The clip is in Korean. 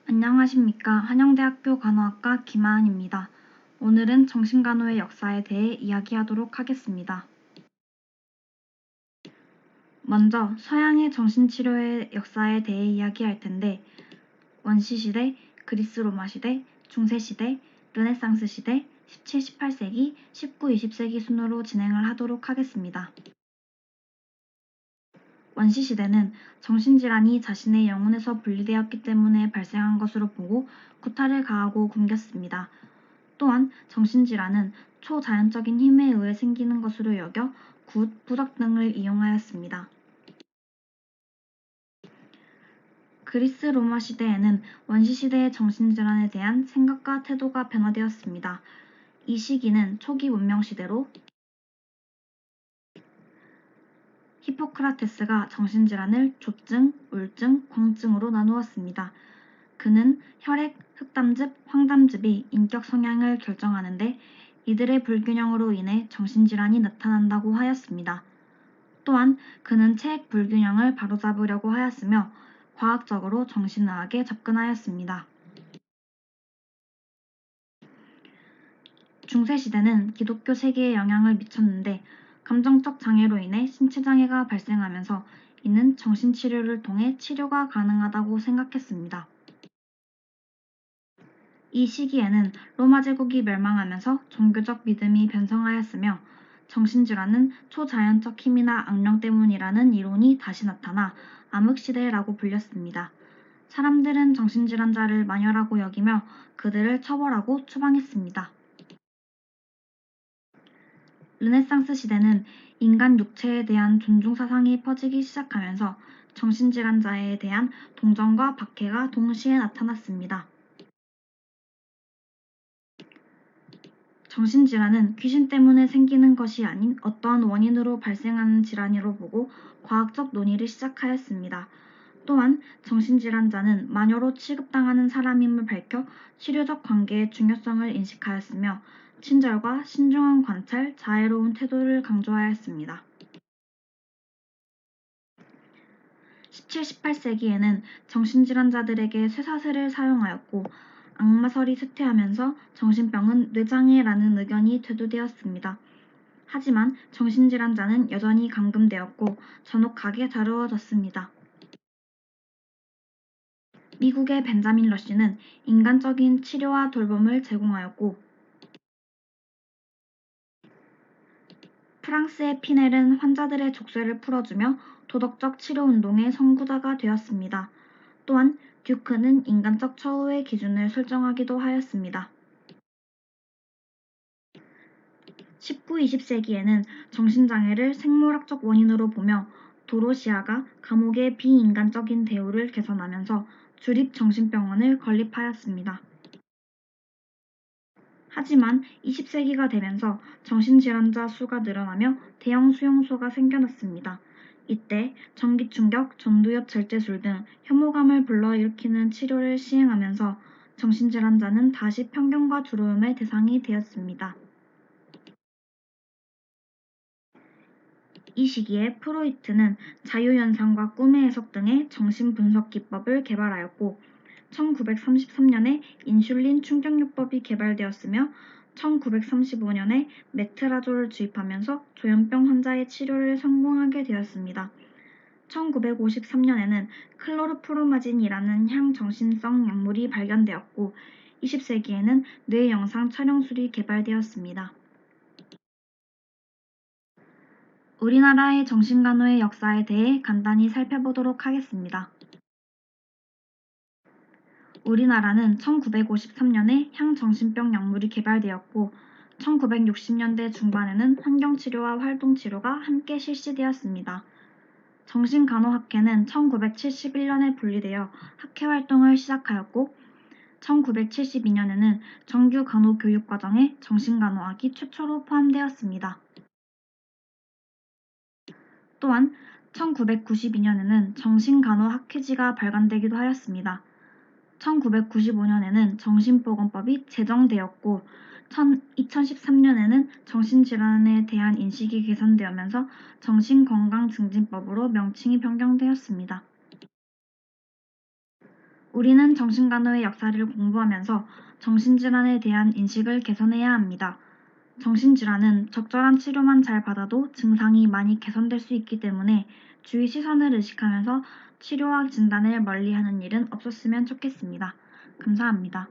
안녕하십니까. 한영대학교 간호학과 김하은입니다. 오늘은 정신간호의 역사에 대해 이야기하도록 하겠습니다. 먼저 서양의 정신치료의 역사에 대해 이야기할 텐데 원시시대, 그리스 로마 시대, 중세시대, 르네상스 시대, 17, 18세기, 19, 20세기 순으로 진행을 하도록 하겠습니다. 원시시대는 정신질환이 자신의 영혼에서 분리되었기 때문에 발생한 것으로 보고 구타를 가하고 굶겼습니다. 또한 정신질환은 초자연적인 힘에 의해 생기는 것으로 여겨 굿, 부덕 등을 이용하였습니다. 그리스 로마 시대에는 원시시대의 정신질환에 대한 생각과 태도가 변화되었습니다. 이 시기는 초기 문명시대로 히포크라테스가 정신질환을 조증, 우울증, 공증으로 나누었습니다. 그는 혈액, 흑담즙, 황담즙이 인격 성향을 결정하는데 이들의 불균형으로 인해 정신질환이 나타난다고 하였습니다. 또한 그는 체액 불균형을 바로잡으려고 하였으며 과학적으로 정신의학에 접근하였습니다. 중세시대는 기독교 세계에 영향을 미쳤는데 감정적 장애로 인해 신체장애가 발생하면서 이는 정신치료를 통해 치료가 가능하다고 생각했습니다. 이 시기에는 로마 제국이 멸망하면서 종교적 믿음이 변성하였으며 정신질환은 초자연적 힘이나 악령 때문이라는 이론이 다시 나타나 암흑시대라고 불렸습니다. 사람들은 정신질환자를 마녀라고 여기며 그들을 처벌하고 추방했습니다. 르네상스 시대는 인간 육체에 대한 존중 사상이 퍼지기 시작하면서 정신질환자에 대한 동정과 박해가 동시에 나타났습니다. 정신질환은 귀신 때문에 생기는 것이 아닌 어떠한 원인으로 발생하는 질환으로 보고 과학적 논의를 시작하였습니다. 또한 정신질환자는 마녀로 취급당하는 사람임을 밝혀 치료적 관계의 중요성을 인식하였으며 친절과 신중한 관찰, 자애로운 태도를 강조하였습니다. 17, 18세기에는 정신질환자들에게 쇠사슬을 사용하였고 악마설이 쇠퇴하면서 정신병은 뇌장애라는 의견이 대두되었습니다. 하지만 정신질환자는 여전히 감금되었고 전혹하게 다루어졌습니다. 미국의 벤자민 러쉬는 인간적인 치료와 돌봄을 제공하였고 프랑스의 피넬은 환자들의 족쇄를 풀어주며 도덕적 치료운동의 선구자가 되었습니다. 또한 듀크는 인간적 처우의 기준을 설정하기도 하였습니다. 19, 20세기에는 정신장애를 생물학적 원인으로 보며 도로시아가 감옥의 비인간적인 대우를 개선하면서 주립정신병원을 건립하였습니다. 하지만 20세기가 되면서 정신질환자 수가 늘어나며 대형 수용소가 생겨났습니다. 이때 전기충격, 전두엽 절제술 등 혐오감을 불러일으키는 치료를 시행하면서 정신질환자는 다시 편견과 두려움의 대상이 되었습니다. 이 시기에 프로이트는 자유현상과 꿈의 해석 등의 정신분석 기법을 개발하였고 1933년에 인슐린 충격요법이 개발되었으며 1935년에 메트라졸을 주입하면서 조현병 환자의 치료를 성공하게 되었습니다. 1953년에는 클로르프로마진이라는 향정신성 약물이 발견되었고 20세기에는 뇌영상 촬영술이 개발되었습니다. 우리나라의 정신간호의 역사에 대해 간단히 살펴보도록 하겠습니다. 우리나라는 1953년에 향정신병 약물이 개발되었고 1960년대 중반에는 환경치료와 활동치료가 함께 실시되었습니다. 정신간호학회는 1971년에 분리되어 학회활동을 시작하였고 1972년에는 정규 간호교육과정에 정신간호학이 최초로 포함되었습니다. 또한 1992년에는 정신간호학회지가 발간되기도 하였습니다. 1995년에는 정신보건법이 제정되었고 2013년에는 정신질환에 대한 인식이 개선되면서 정신건강증진법으로 명칭이 변경되었습니다. 우리는 정신간호의 역사를 공부하면서 정신질환에 대한 인식을 개선해야 합니다. 정신질환은 적절한 치료만 잘 받아도 증상이 많이 개선될 수 있기 때문에 주위 시선을 의식하면서 치료와 진단을 멀리하는 일은 없었으면 좋겠습니다. 감사합니다.